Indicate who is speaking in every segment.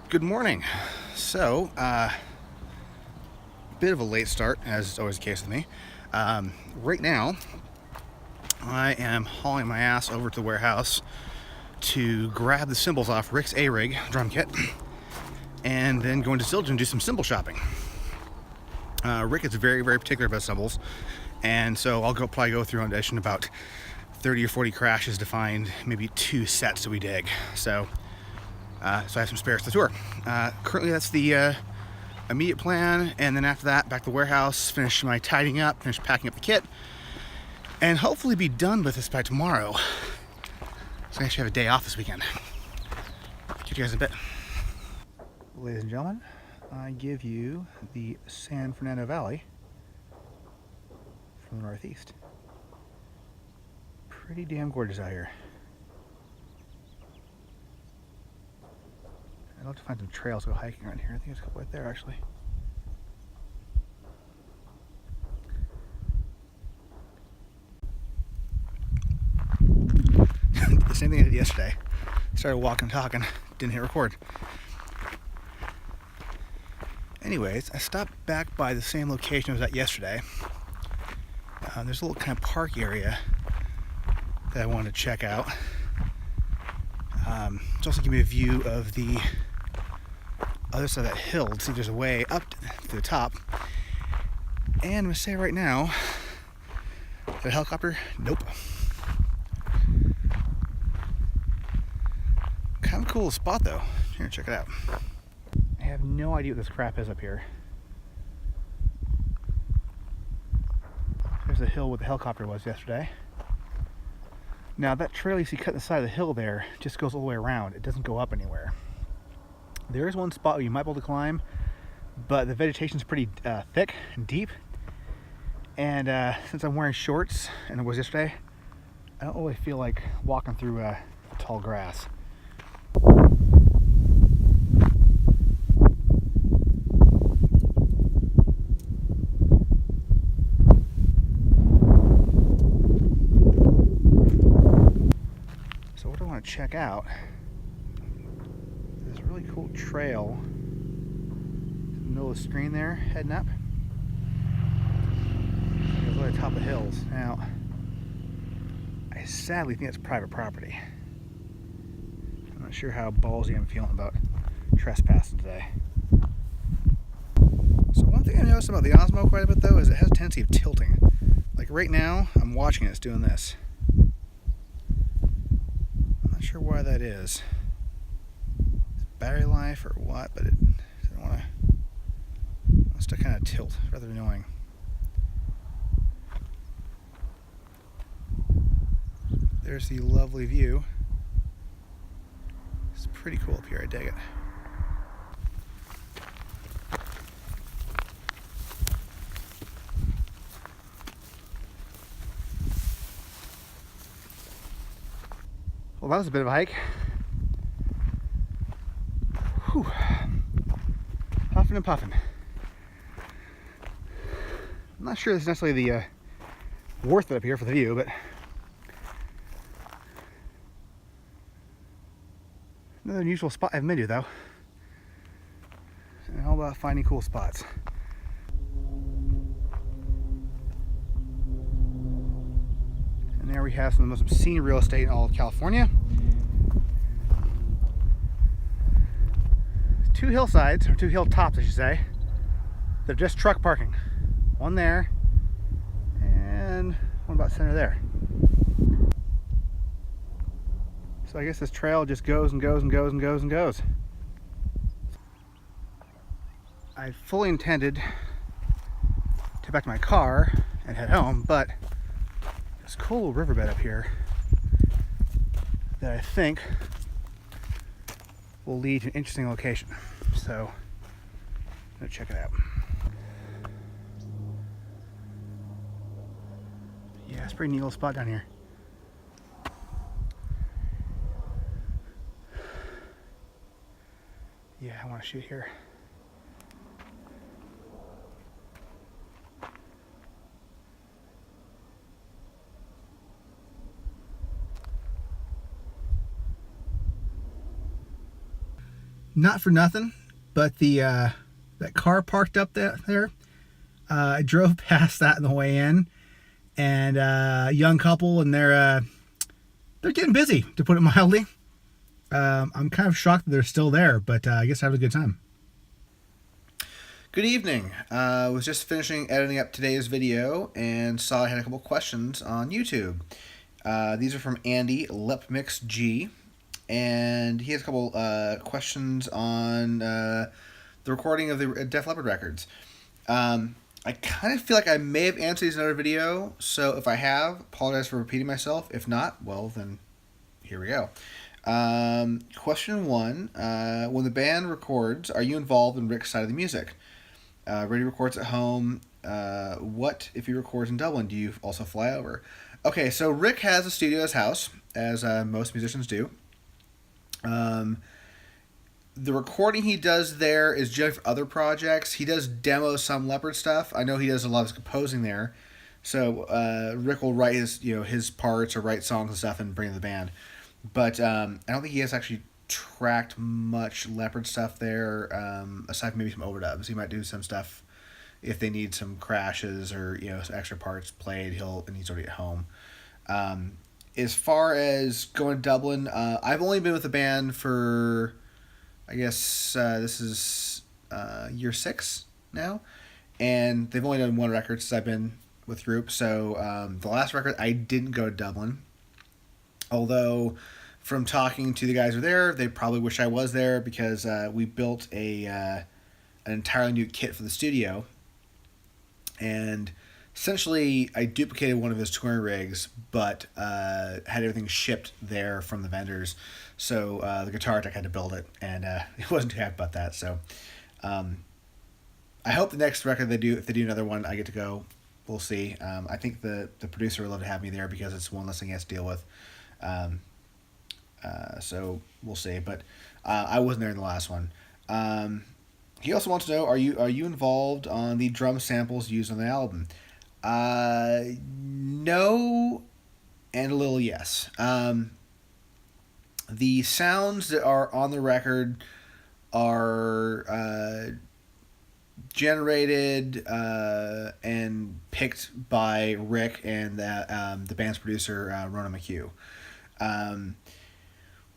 Speaker 1: Good morning. So, bit of a late start, as is always the case with me. Right now, I am hauling my ass over to the warehouse to grab the cymbals off Rick's A-Rig drum kit, and then go into Zildjian and do some cymbal shopping. Rick is very, very particular about cymbals, and so I'll probably go through on addition about 30 or 40 crashes to find maybe 2 sets that we dig. So I have some spares to tour. Currently, that's the immediate plan, and then after that, back to the warehouse, finish my tidying up, finish packing up the kit, and hopefully be done with this by tomorrow. So I actually have a day off this weekend. Catch you guys in a bit. Ladies and gentlemen, I give you the San Fernando Valley from the northeast. Pretty damn gorgeous out here. I'd love to find some trails to go hiking around here. I think there's a couple right there, actually. The same thing I did yesterday. Started walking, talking, didn't hit record. Anyways, I stopped back by the same location I was at yesterday. There's a little kind of park area that I wanted to check out. It's also giving me a view of the other side of that hill to see if there's a way up to the top. And I'm going to say right now, the helicopter, nope. Kind of a cool spot though. Here, check it out. I have no idea what this crap is up here. There's the hill where the helicopter was yesterday. Now that trail you see cutting the side of the hill there just goes all the way around. It doesn't go up anywhere. There is one spot where you might be able to climb, but the vegetation's pretty thick and deep. And since I'm wearing shorts, and it was yesterday, I don't really feel like walking through tall grass. So what I want to check out, this really cool trail in the middle of the screen there, heading up. It goes over the top of the hills. Now, I sadly think that's private property. I'm not sure how ballsy I'm feeling about trespassing today. So one thing I noticed about the Osmo quite a bit though is it has a tendency of tilting. Like right now, I'm watching it, it's doing this. I'm not sure why that is. It's battery life or what, but it doesn't want to. It wants to kind of tilt. It's rather annoying. There's the lovely view. It's pretty cool up here, I dig it. Well, that was a bit of a hike. Whew. Huffing and puffing. I'm not sure this is necessarily the worth it up here for the view, but another unusual spot I've been to though. And all about finding cool spots. And there we have some of the most obscene real estate in all of California. 2 hillsides, or 2 hilltops I should say. They're just truck parking. One there, and one about center there. So I guess this trail just goes and goes and goes and goes and goes. I fully intended to get back to my car and head home, but this cool little riverbed up here that I think will lead to an interesting location. So I'm gonna check it out. Yeah, it's a pretty neat little spot down here. Yeah, I want to shoot here. not for nothing, but that car parked up there. I drove past that on the way in, and a young couple, and they're getting busy, to put it mildly. I'm kind of shocked that they're still there, but I guess having a good time. Good evening. I was just finishing editing up today's video and saw I had a couple questions on YouTube. These are from Andy LepMixG, and he has a couple questions on the recording of the Def Leppard records. I kind of feel like I may have answered these in another video, so if I have, apologize for repeating myself. If not, well, then here we go. Question 1. When the band records, are you involved in Rick's side of the music? Brady records at home. What if he records in Dublin? Do you also fly over? Okay, so Rick has a studio at his house, as most musicians do. The recording he does there is just for other projects. He does demo some Leppard stuff. I know he does a lot of his composing there. So Rick will write his parts or write songs and stuff and bring to the band. But I don't think he has actually tracked much Leppard stuff there, aside from maybe some overdubs. He might do some stuff if they need some crashes or some extra parts played. And he's already at home. As far as going to Dublin, I've only been with the band for, I guess this is year 6 now, and they've only done one record since I've been with the group. So the last record I didn't go to Dublin, although from talking to the guys who are there, they probably wish I was there, because we built an entirely new kit for the studio, and essentially I duplicated one of his touring rigs, but had everything shipped there from the vendors. So the guitar tech had to build it, and he wasn't too happy about that. So I hope the next record if they do another one, I get to go. We'll see. I think the producer would love to have me there, because it's one less thing he has to deal with. So we'll see. But I wasn't there in the last one. He also wants to know, are you involved on the drum samples used on the album? No, and a little yes. The sounds that are on the record are generated and picked by Rick and the band's producer, Rona McHugh.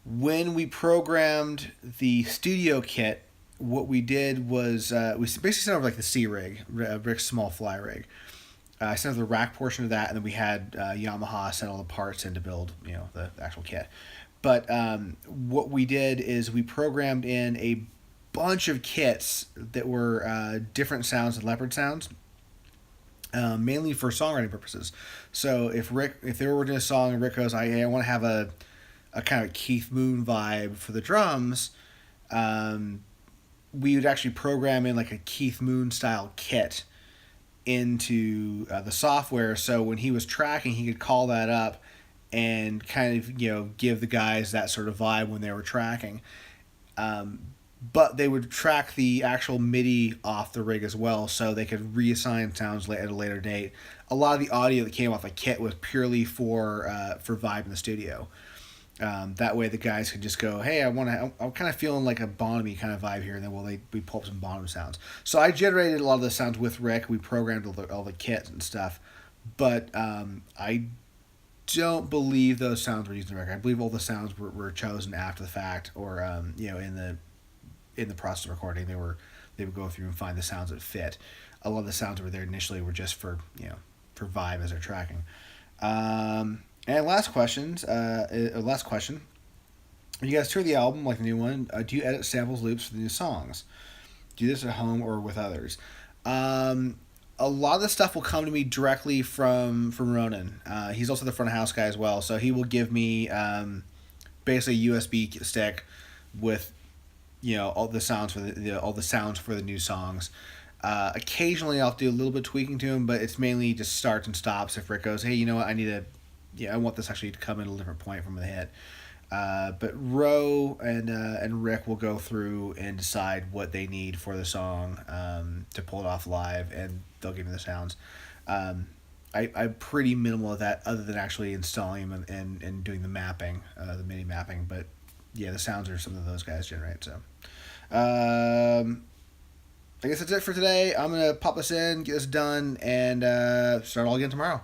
Speaker 1: When we programmed the studio kit, what we did was we basically sent over like the C rig, Rick's small fly rig. I sent over the rack portion of that, and then we had Yamaha send all the parts in to build the actual kit. But what we did is we programmed in a bunch of kits that were different sounds than Leppard sounds, mainly for songwriting purposes. So if they were doing a song and Rick goes, I want to have a kind of Keith Moon vibe for the drums, we would actually program in like a Keith Moon style kit into the software, so when he was tracking, he could call that up and kind of give the guys that sort of vibe when they were tracking. But they would track the actual MIDI off the rig as well, so they could reassign sounds at a later date. A lot of the audio that came off the kit was purely for vibe in the studio. That way the guys could just go, hey, I'm kind of feeling like a Bonham kind of vibe here, and then we pull up some Bonham sounds. So I generated a lot of the sounds with Rick. We programmed all the kits and stuff, but I don't believe those sounds were used in the record. I believe all the sounds were chosen after the fact, or in the process of recording. They would go through and find the sounds that fit. A lot of the sounds that were there initially were just for vibe as they're tracking. And last question. When you guys tour the album, like the new one, do you edit samples, loops for the new songs? Do this at home or with others? A lot of the stuff will come to me directly from Ronan. He's also the front of house guy as well, so he will give me basically a USB stick with all the sounds for the new songs. Occasionally I'll do a little bit of tweaking to him, but it's mainly just starts and stops. If Rick goes, hey, you know what, I want this actually to come in a different point from the hit. But Ro and Rick will go through and decide what they need for the song to pull it off live, and they'll give me the sounds. I'm pretty minimal of that, other than actually installing them and doing the mapping, the MIDI mapping. But yeah, the sounds are something those guys generate. So I guess that's it for today. I'm gonna pop this in, get this done, and start all again tomorrow.